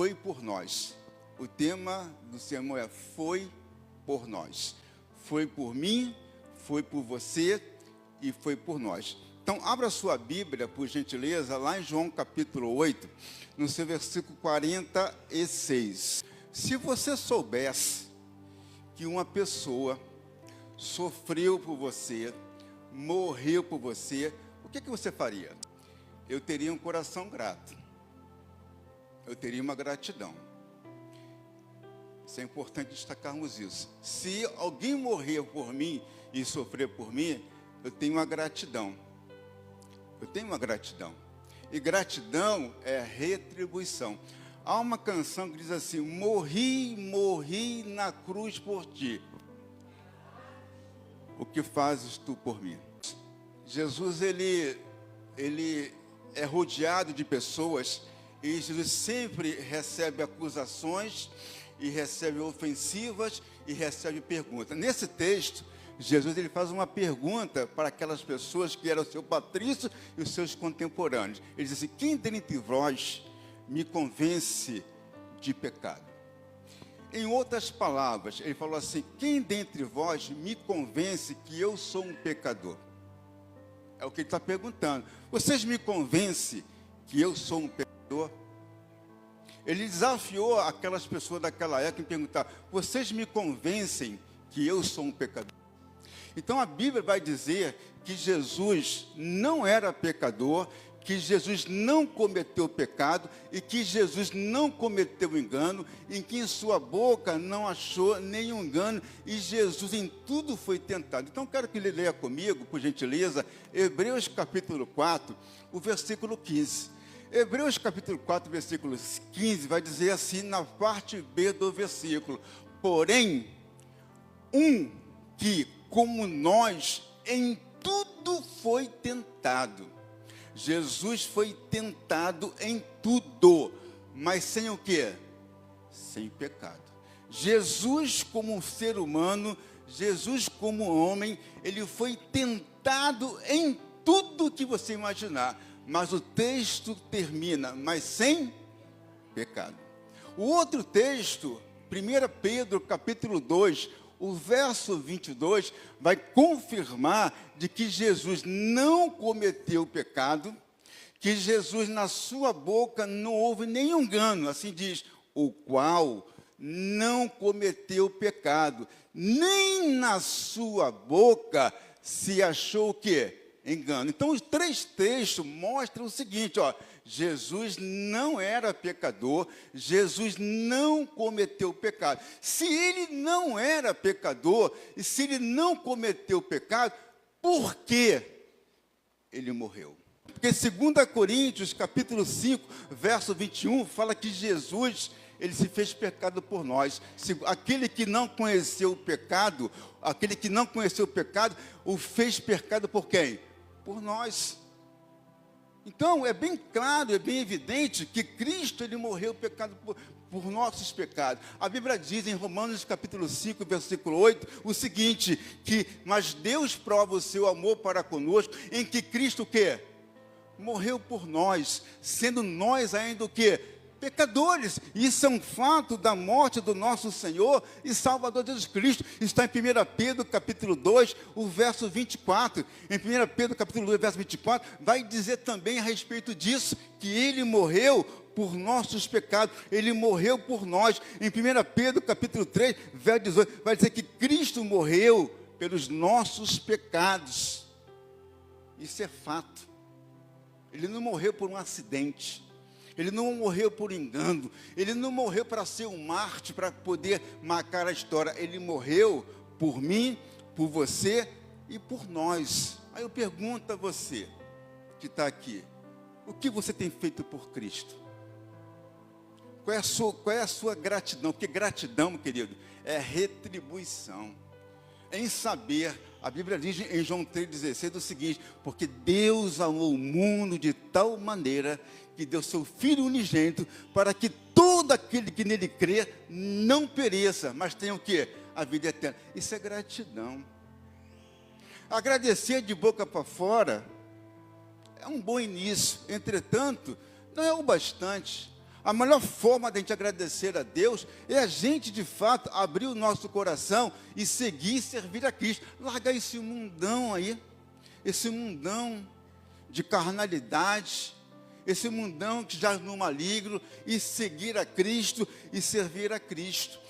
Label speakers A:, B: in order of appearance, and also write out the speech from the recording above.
A: foi por nós. O tema do sermão é foi por nós. Foi por mim, foi por você e foi por nós. Então, abra sua Bíblia, por gentileza, lá em João capítulo 8, no seu versículo 46. Se você soubesse que uma pessoa sofreu por você, morreu por você, o que você faria? Eu teria um coração grato. Eu teria uma gratidão. Isso é importante destacarmos isso. Se alguém morrer por mim e sofrer por mim, eu tenho uma gratidão. Eu tenho uma gratidão. E gratidão é retribuição. Há uma canção que diz assim: morri na cruz por ti. O que fazes tu por mim? Jesus, ele é rodeado de pessoas, e Jesus sempre recebe acusações, e recebe ofensivas, e recebe perguntas. Nesse texto, Jesus ele faz uma pergunta para aquelas pessoas que eram seu patrício e os seus contemporâneos. Ele diz assim: quem dentre vós me convence de pecado? Em outras palavras, ele falou assim: quem dentre vós me convence que eu sou um pecador? É o que ele está perguntando. Vocês me convencem que eu sou um pecador? Ele desafiou aquelas pessoas daquela época em perguntar: vocês me convencem que eu sou um pecador? Então a Bíblia vai dizer que Jesus não era pecador, que Jesus não cometeu pecado e que Jesus não cometeu engano, em que em sua boca não achou nenhum engano, e Jesus em tudo foi tentado. Então quero que ele leia comigo, por gentileza, Hebreus capítulo 4, o versículo 15. Hebreus capítulo 4, versículo 15, vai dizer assim na parte B do versículo: porém, que, como nós, em tudo foi tentado. Jesus foi tentado em tudo, mas sem o quê? Sem pecado. Jesus como um ser humano, Jesus como homem, ele foi tentado em tudo que você imaginar, mas o texto termina, mas sem pecado. O outro texto, 1 Pedro capítulo 2, o verso 22, vai confirmar de que Jesus não cometeu pecado, que Jesus na sua boca não houve nenhum engano, assim diz, o qual não cometeu pecado, nem na sua boca se achou o quê? Engano. Então os três textos mostram o seguinte, ó: Jesus não era pecador, Jesus não cometeu pecado. Se ele não era pecador e se ele não cometeu pecado, por que ele morreu? Porque 2 Coríntios capítulo 5, verso 21, fala que Jesus, ele se fez pecado por nós. Aquele que não conheceu o pecado, o fez pecado por quem? Por nós. Então, é bem claro, é bem evidente que Cristo, ele morreu pecado por nossos pecados. A Bíblia diz em Romanos capítulo 5, versículo 8, o seguinte, mas Deus prova o seu amor para conosco, em que Cristo o quê? Morreu por nós, sendo nós ainda o quê? Pecadores. Isso é um fato da morte do nosso Senhor e Salvador Jesus Cristo. Está em 1 Pedro capítulo 2, o verso 24. Em 1 Pedro capítulo 2, verso 24, vai dizer também a respeito disso, que ele morreu por nossos pecados, ele morreu por nós. Em 1 Pedro capítulo 3, verso 18, vai dizer que Cristo morreu pelos nossos pecados. Isso é fato. Ele não morreu por um acidente. Ele não morreu por engano, ele não morreu para ser um mártir, para poder marcar a história. Ele morreu por mim, por você e por nós. Aí eu pergunto a você, que está aqui, o que você tem feito por Cristo? Qual é a sua gratidão? Porque gratidão, querido, é retribuição. Em saber, a Bíblia diz em João 3,16 o seguinte: porque Deus amou o mundo de tal maneira que deu seu Filho unigênito, para que todo aquele que nele crê não pereça, mas tenha o quê? A vida eterna. Isso é gratidão. Agradecer de boca para fora é um bom início, entretanto, não é o bastante. A melhor forma de a gente agradecer a Deus é a gente, de fato, abrir o nosso coração e seguir e servir a Cristo. Largar esse mundão aí, esse mundão de carnalidade, esse mundão que jaz no maligno, e seguir a Cristo e servir a Cristo.